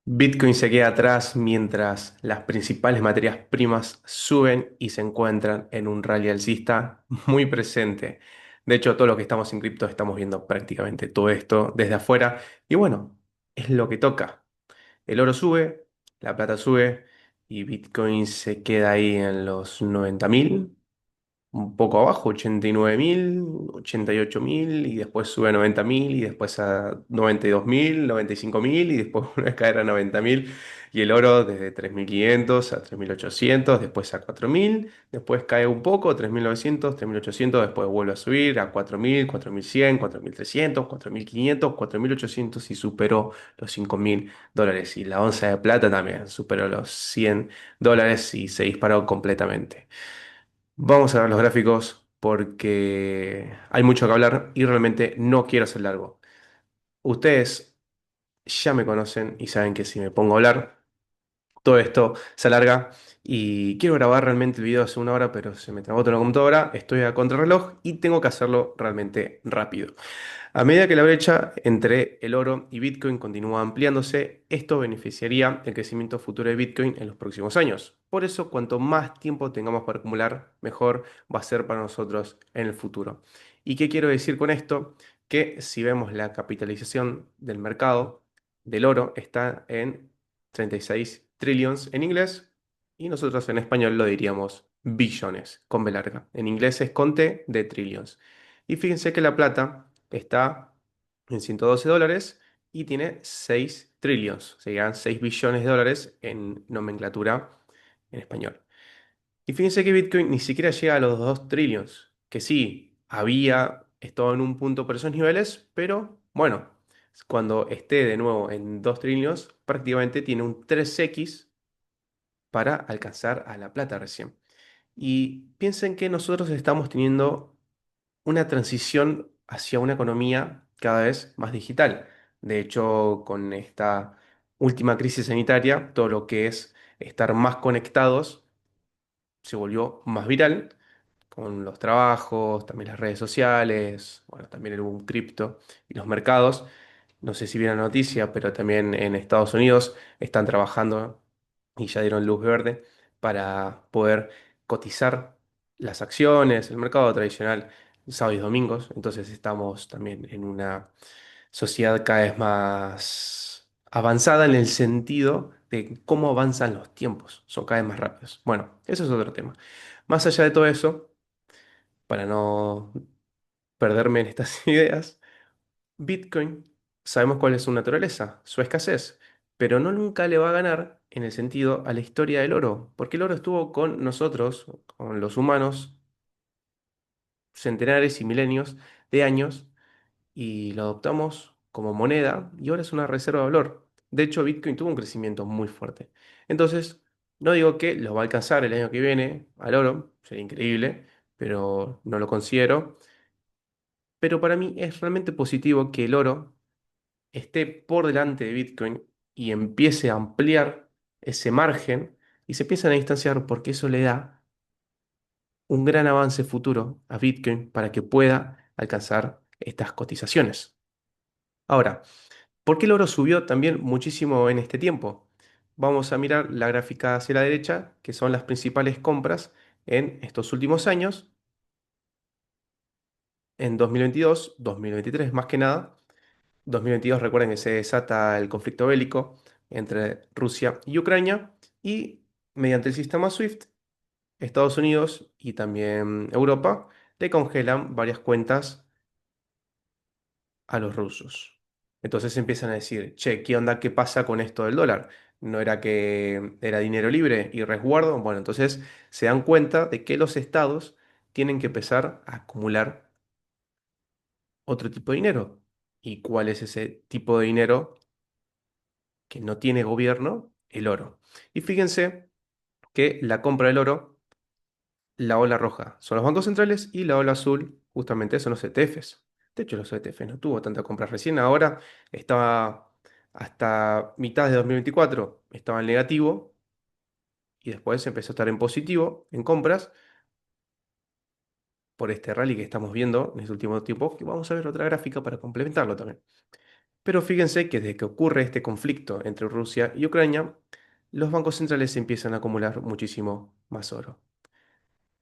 Bitcoin se queda atrás mientras las principales materias primas suben y se encuentran en un rally alcista muy presente. De hecho, todos los que estamos en cripto estamos viendo prácticamente todo esto desde afuera. Y bueno, es lo que toca. El oro sube, la plata sube y Bitcoin se queda ahí en los 90.000, un poco abajo, 89.000, 88.000, y después sube a 90.000, y después a 92.000, 95.000, y después vuelve a caer a 90.000. Y el oro desde 3.500 a 3.800, después a 4.000, después cae un poco, 3.900, 3.800, después vuelve a subir a 4.000, 4.100, 4.300, 4.500, 4.800, y superó los $5.000. Y la onza de plata también superó los $100 y se disparó completamente. Vamos a ver los gráficos porque hay mucho que hablar y realmente no quiero hacer largo. Ustedes ya me conocen y saben que si me pongo a hablar, todo esto se alarga y quiero grabar realmente el video hace una hora, pero se me trabó toda la computadora, estoy a contrarreloj y tengo que hacerlo realmente rápido. A medida que la brecha entre el oro y Bitcoin continúa ampliándose, esto beneficiaría el crecimiento futuro de Bitcoin en los próximos años. Por eso, cuanto más tiempo tengamos para acumular, mejor va a ser para nosotros en el futuro. ¿Y qué quiero decir con esto? Que si vemos la capitalización del mercado del oro está en 36 trillions en inglés, y nosotros en español lo diríamos billones, con B larga. En inglés es con T de trillions. Y fíjense que la plata está en $112 y tiene 6 trillions, serían 6 billones de dólares en nomenclatura en español. Y fíjense que Bitcoin ni siquiera llega a los 2 trillions, que sí, había estado en un punto por esos niveles, pero bueno, cuando esté de nuevo en 2 trillions, prácticamente tiene un 3x para alcanzar a la plata recién. Y piensen que nosotros estamos teniendo una transición hacia una economía cada vez más digital. De hecho, con esta última crisis sanitaria, todo lo que es estar más conectados se volvió más viral, con los trabajos, también las redes sociales, bueno, también el boom cripto y los mercados. No sé si vieron la noticia, pero también en Estados Unidos están trabajando y ya dieron luz verde para poder cotizar las acciones, el mercado tradicional, sábados y domingos. Entonces estamos también en una sociedad cada vez más avanzada en el sentido de cómo avanzan los tiempos. Son cada vez más rápidos. Bueno, eso es otro tema. Más allá de todo eso, para no perderme en estas ideas, Bitcoin, sabemos cuál es su naturaleza, su escasez, pero no nunca le va a ganar en el sentido a la historia del oro, porque el oro estuvo con nosotros, con los humanos, centenares y milenios de años, y lo adoptamos como moneda y ahora es una reserva de valor. De hecho, Bitcoin tuvo un crecimiento muy fuerte. Entonces, no digo que lo va a alcanzar el año que viene al oro, sería increíble, pero no lo considero. Pero para mí es realmente positivo que el oro esté por delante de Bitcoin y empiece a ampliar ese margen y se empiezan a distanciar, porque eso le da un gran avance futuro a Bitcoin para que pueda alcanzar estas cotizaciones. Ahora, ¿por qué el oro subió también muchísimo en este tiempo? Vamos a mirar la gráfica hacia la derecha, que son las principales compras en estos últimos años, en 2022, 2023 más que nada. 2022, recuerden que se desata el conflicto bélico entre Rusia y Ucrania, y mediante el sistema SWIFT, Estados Unidos y también Europa le congelan varias cuentas a los rusos. Entonces empiezan a decir, che, ¿qué onda? ¿Qué pasa con esto del dólar? ¿No era que era dinero libre y resguardo? Bueno, entonces se dan cuenta de que los estados tienen que empezar a acumular otro tipo de dinero. ¿Y cuál es ese tipo de dinero que no tiene gobierno? El oro. Y fíjense que la compra del oro, la ola roja son los bancos centrales y la ola azul justamente son los ETFs. De hecho, los ETFs no tuvo tanta compra recién, ahora estaba hasta mitad de 2024, estaba en negativo y después empezó a estar en positivo en compras por este rally que estamos viendo en este último tiempo, que vamos a ver otra gráfica para complementarlo también. Pero fíjense que desde que ocurre este conflicto entre Rusia y Ucrania, los bancos centrales empiezan a acumular muchísimo más oro.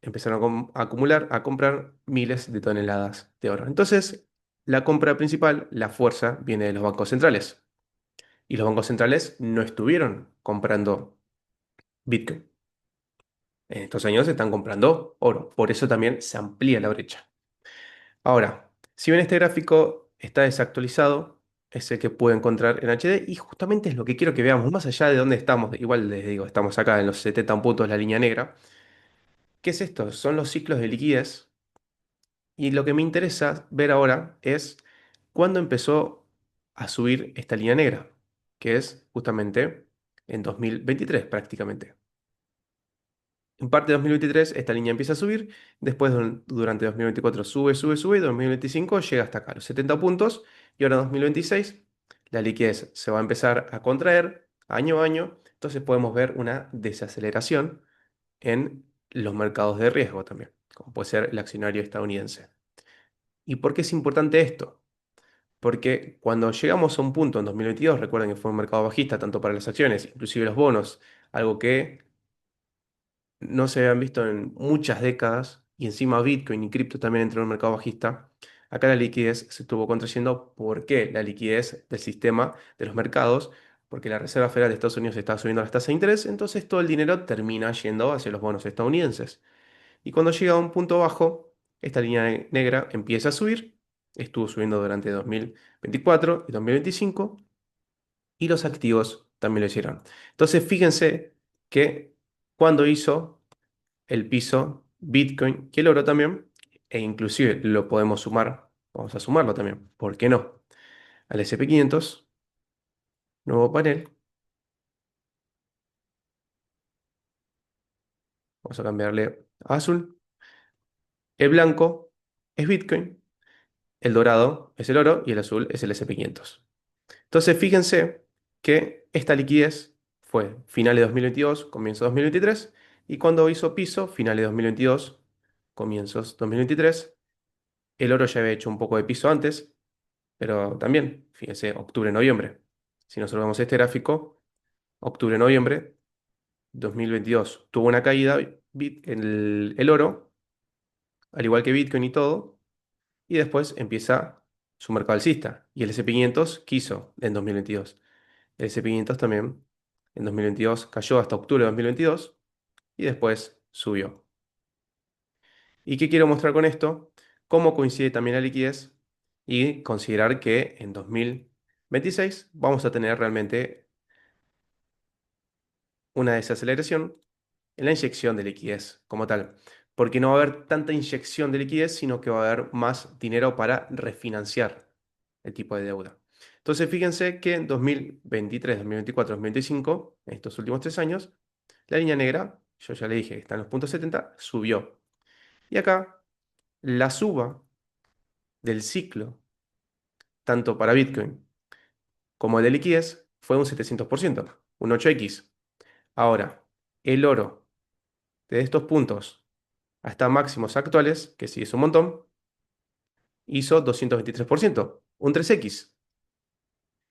Empezaron a acumular, a comprar miles de toneladas de oro. Entonces, la compra principal, la fuerza, viene de los bancos centrales. Y los bancos centrales no estuvieron comprando Bitcoin. En estos años están comprando oro. Por eso también se amplía la brecha. Ahora, si bien este gráfico está desactualizado, es el que puedo encontrar en HD y justamente es lo que quiero que veamos, más allá de dónde estamos. Igual les digo, estamos acá en los 70 puntos, la línea negra. ¿Qué es esto? Son los ciclos de liquidez. Y lo que me interesa ver ahora es cuándo empezó a subir esta línea negra, que es justamente en 2023 prácticamente. En parte de 2023 esta línea empieza a subir, después durante 2024 sube, sube, sube, y 2025 llega hasta acá, los 70 puntos, y ahora 2026 la liquidez se va a empezar a contraer año a año, entonces podemos ver una desaceleración en los mercados de riesgo también, como puede ser el accionario estadounidense. ¿Y por qué es importante esto? Porque cuando llegamos a un punto en 2022, recuerden que fue un mercado bajista tanto para las acciones, inclusive los bonos, algo que no se habían visto en muchas décadas, y encima Bitcoin y cripto también entró en un mercado bajista, acá la liquidez se estuvo contrayendo. ¿Por qué? La liquidez del sistema de los mercados, porque la Reserva Federal de Estados Unidos está subiendo las tasas de interés, entonces todo el dinero termina yendo hacia los bonos estadounidenses. Y cuando llega a un punto bajo, esta línea negra empieza a subir, estuvo subiendo durante 2024 y 2025, y los activos también lo hicieron. Entonces fíjense que cuando hizo el piso Bitcoin y el oro también, e inclusive lo podemos sumar, vamos a sumarlo también, ¿por qué no? Al S&P 500, nuevo panel, vamos a cambiarle a azul, el blanco es Bitcoin, el dorado es el oro y el azul es el S&P 500. Entonces fíjense que esta liquidez fue finales de 2022, comienzo de 2023, y cuando hizo piso, finales de 2022, comienzos 2023, el oro ya había hecho un poco de piso antes, pero también, fíjense, octubre-noviembre. Si nosotros vemos este gráfico, octubre-noviembre 2022 tuvo una caída el oro, al igual que Bitcoin y todo, y después empieza su mercado alcista. Y el S&P 500 quiso en 2022. El S&P 500 también en 2022 cayó hasta octubre de 2022 y después subió. ¿Y qué quiero mostrar con esto? Cómo coincide también la liquidez y considerar que en 2026 vamos a tener realmente una desaceleración en la inyección de liquidez como tal. Porque no va a haber tanta inyección de liquidez, sino que va a haber más dinero para refinanciar el tipo de deuda. Entonces, fíjense que en 2023, 2024, 2025, en estos últimos 3 años, la línea negra, yo ya le dije que está en los puntos 70, subió. Y acá, la suba del ciclo, tanto para Bitcoin como el de liquidez, fue un 700%, un 8x. Ahora, el oro, de estos puntos hasta máximos actuales, que sí es un montón, hizo 223%, un 3x.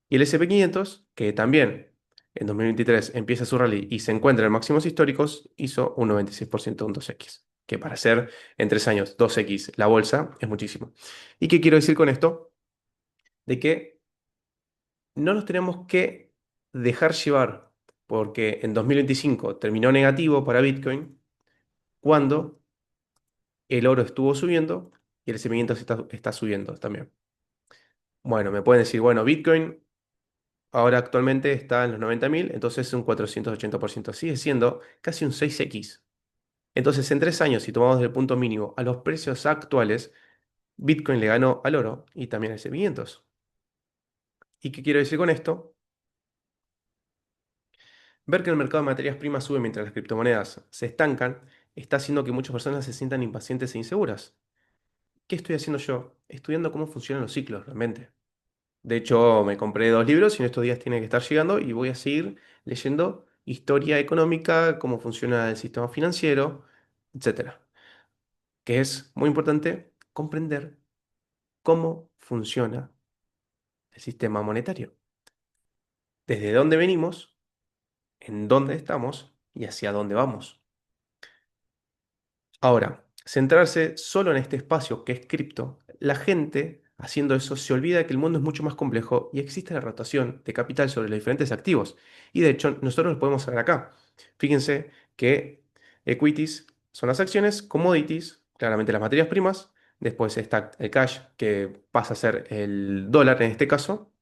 Y el S&P 500, que también en 2023 empieza su rally y se encuentra en máximos históricos, hizo un 96%, un 2x. Que para hacer en 3 años 2x la bolsa es muchísimo. ¿Y qué quiero decir con esto? De que no nos tenemos que dejar llevar, porque en 2025 terminó negativo para Bitcoin cuando el oro estuvo subiendo y el S&P 500 está subiendo también. Bueno, me pueden decir, bueno, Bitcoin ahora actualmente está en los 90.000, entonces es un 480%. Sigue siendo casi un 6x. Entonces, en 3 años, si tomamos el punto mínimo a los precios actuales, Bitcoin le ganó al oro y también al S&P 500. ¿Y qué quiero decir con esto? Ver que el mercado de materias primas sube mientras las criptomonedas se estancan está haciendo que muchas personas se sientan impacientes e inseguras. ¿Qué estoy haciendo yo? Estudiando cómo funcionan los ciclos realmente. De hecho, me compré 2 libros y en estos días tiene que estar llegando y voy a seguir leyendo historia económica, cómo funciona el sistema financiero, etcétera. Que es muy importante comprender cómo funciona el sistema monetario. Desde dónde venimos, en dónde estamos y hacia dónde vamos. Ahora, centrarse solo en este espacio que es cripto, la gente haciendo eso se olvida de que el mundo es mucho más complejo y existe la rotación de capital sobre los diferentes activos. Y de hecho, nosotros lo podemos ver acá. Fíjense que equities son las acciones, commodities, claramente las materias primas, después está el cash, que pasa a ser el dólar en este caso,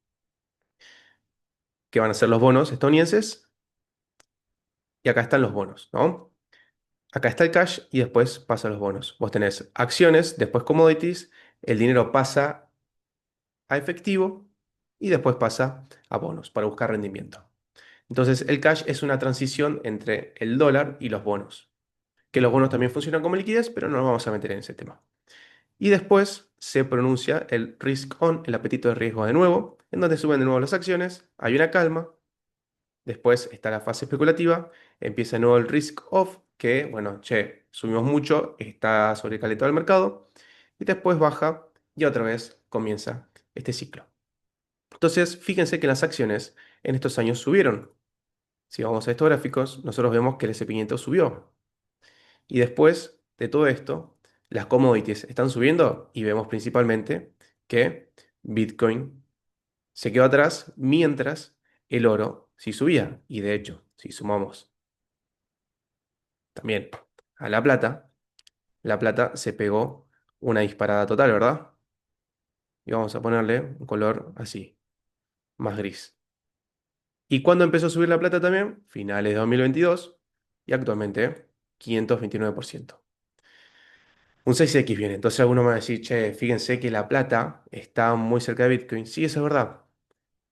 que van a ser los bonos estadounidenses, y acá están los bonos, ¿no? Acá está el cash y después pasa a los bonos. Vos tenés acciones, después commodities, el dinero pasa a efectivo y después pasa a bonos para buscar rendimiento. Entonces, el cash es una transición entre el dólar y los bonos, que los bonos también funcionan como liquidez, pero no nos vamos a meter en ese tema. Y después se pronuncia el risk on, el apetito de riesgo de nuevo, en donde suben de nuevo las acciones, hay una calma. Después está la fase especulativa, empieza de nuevo el risk off, que, bueno, che, subimos mucho, está sobrecalentado el mercado, y después baja y otra vez comienza este ciclo. Entonces, fíjense que las acciones en estos años subieron. Si vamos a estos gráficos, nosotros vemos que el S&P 500 subió. Y después de todo esto, las commodities están subiendo y vemos principalmente que Bitcoin se quedó atrás mientras el oro sí subía. Y de hecho, si sumamos también a la plata se pegó una disparada total, ¿verdad? Y vamos a ponerle un color así, más gris. ¿Y cuándo empezó a subir la plata también? Finales de 2022 y actualmente 529%. Un 6X viene, entonces alguno me va a decir, che, fíjense que la plata está muy cerca de Bitcoin. Sí, eso es verdad,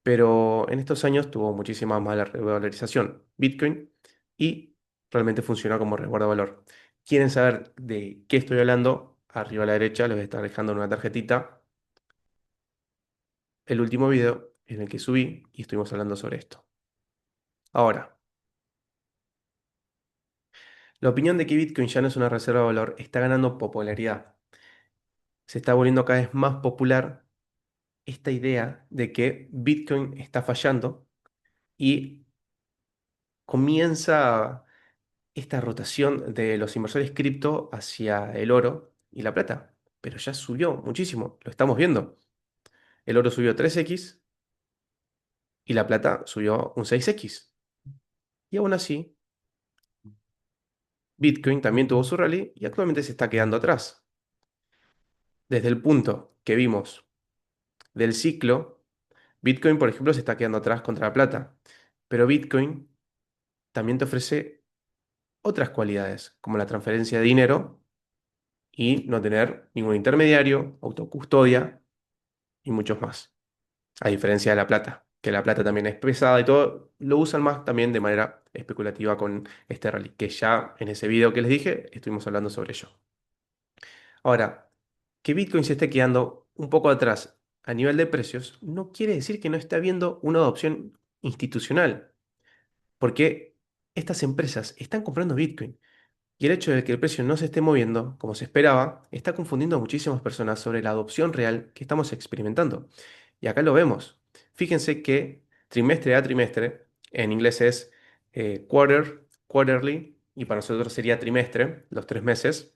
pero en estos años tuvo muchísima más la revalorización Bitcoin y realmente funcionó como resguardo de valor. ¿Quieren saber de qué estoy hablando? Arriba a la derecha les voy a estar dejando en una tarjetita el último video en el que subí y estuvimos hablando sobre esto. Ahora, la opinión de que Bitcoin ya no es una reserva de valor está ganando popularidad. Se está volviendo cada vez más popular esta idea de que Bitcoin está fallando y comienza esta rotación de los inversores cripto hacia el oro y la plata. Pero ya subió muchísimo, lo estamos viendo. El oro subió 3x y la plata subió un 6x. Y aún así, Bitcoin también tuvo su rally y actualmente se está quedando atrás. Desde el punto que vimos del ciclo, Bitcoin, por ejemplo, se está quedando atrás contra la plata. Pero Bitcoin también te ofrece otras cualidades, como la transferencia de dinero y no tener ningún intermediario, autocustodia y muchos más. A diferencia de la plata, que la plata también es pesada y todo, lo usan más también de manera especulativa con este rally, que ya en ese video que les dije estuvimos hablando sobre ello. Ahora, que Bitcoin se esté quedando un poco atrás a nivel de precios no quiere decir que no esté habiendo una adopción institucional, porque estas empresas están comprando Bitcoin. Y el hecho de que el precio no se esté moviendo como se esperaba está confundiendo a muchísimas personas sobre la adopción real que estamos experimentando. Y acá lo vemos. Fíjense que trimestre a trimestre, en inglés es quarterly, y para nosotros sería trimestre, los 3 meses.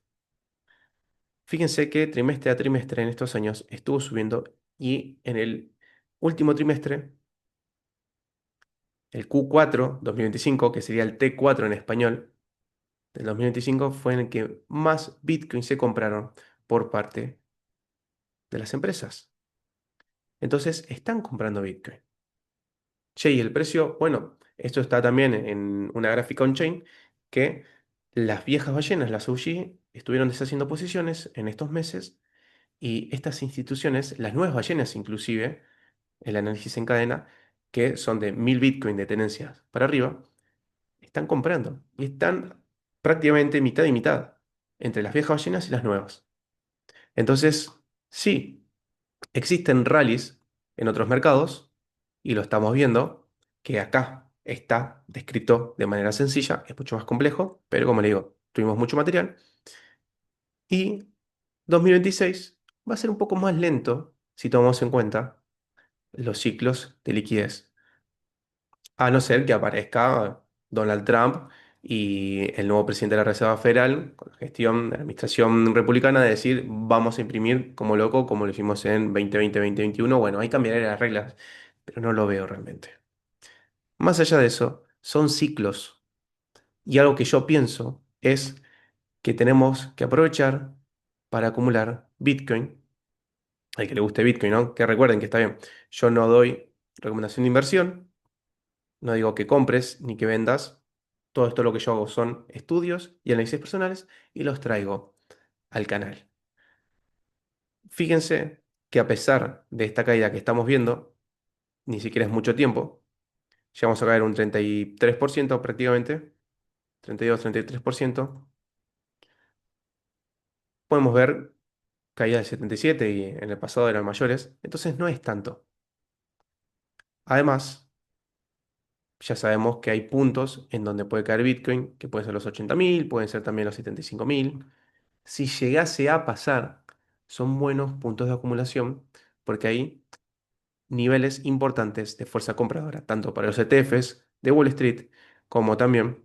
Fíjense que trimestre a trimestre en estos años estuvo subiendo y en el último trimestre, el Q4 2025, que sería el T4 en español, del 2025 fue en el que más Bitcoin se compraron por parte de las empresas. Entonces, están comprando Bitcoin. Che, y el precio, bueno, esto está también en una gráfica on-chain, que las viejas ballenas, las OG, estuvieron deshaciendo posiciones en estos meses y estas instituciones, las nuevas ballenas inclusive, el análisis en cadena, que son de 1000 Bitcoin de tenencias para arriba, están comprando y están prácticamente mitad y mitad entre las viejas ballenas y las nuevas. Entonces, sí, existen rallies en otros mercados y lo estamos viendo que acá está descrito de manera sencilla, es mucho más complejo, pero como le digo, tuvimos mucho material y 2026 va a ser un poco más lento si tomamos en cuenta los ciclos de liquidez. A no ser que aparezca Donald Trump y el nuevo presidente de la Reserva Federal, con la gestión de la administración republicana, de decir vamos a imprimir como loco, como lo hicimos en 2020-2021. Bueno, ahí cambiaré las reglas, pero no lo veo realmente. Más allá de eso, son ciclos. Y algo que yo pienso es que tenemos que aprovechar para acumular Bitcoin. Al que le guste Bitcoin, ¿no? Que recuerden que está bien. Yo no doy recomendación de inversión. No digo que compres ni que vendas. Todo esto lo que yo hago son estudios y análisis personales y los traigo al canal. Fíjense que a pesar de esta caída que estamos viendo, ni siquiera es mucho tiempo, llegamos a caer un 33% prácticamente, 32-33%. Podemos ver caída del 77% y en el pasado eran mayores, entonces no es tanto. Además, ya sabemos que hay puntos en donde puede caer Bitcoin, que pueden ser los 80.000, pueden ser también los 75.000. Si llegase a pasar, son buenos puntos de acumulación porque hay niveles importantes de fuerza compradora, tanto para los ETFs de Wall Street como también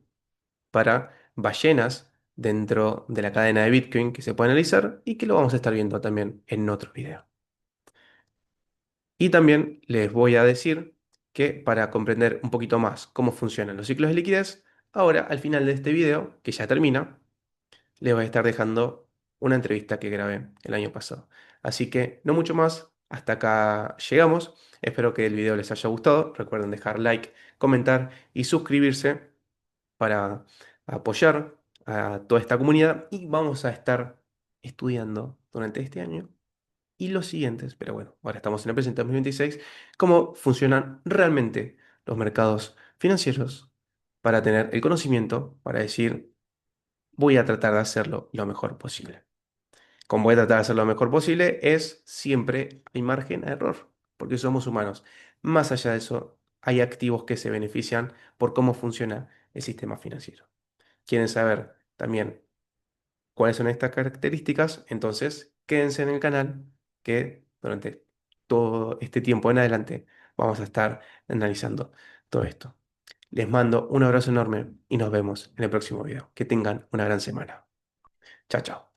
para ballenas dentro de la cadena de Bitcoin que se puede analizar y que lo vamos a estar viendo también en otro video. Y también les voy a decir que para comprender un poquito más cómo funcionan los ciclos de liquidez, ahora al final de este video, que ya termina, les voy a estar dejando una entrevista que grabé el año pasado. Así que no mucho más, hasta acá llegamos. Espero que el video les haya gustado. Recuerden dejar like, comentar y suscribirse para apoyar a toda esta comunidad y vamos a estar estudiando durante este año y los siguientes, pero bueno, ahora estamos en el presente 2026, cómo funcionan realmente los mercados financieros para tener el conocimiento para decir, voy a tratar de hacerlo lo mejor posible. Como voy a tratar de hacerlo lo mejor posible, es siempre hay margen a error, porque somos humanos. Más allá de eso, hay activos que se benefician por cómo funciona el sistema financiero. ¿Quieren saber también cuáles son estas características? Entonces, quédense en el canal que durante todo este tiempo en adelante vamos a estar analizando todo esto. Les mando un abrazo enorme y nos vemos en el próximo video. Que tengan una gran semana. Chao, chao.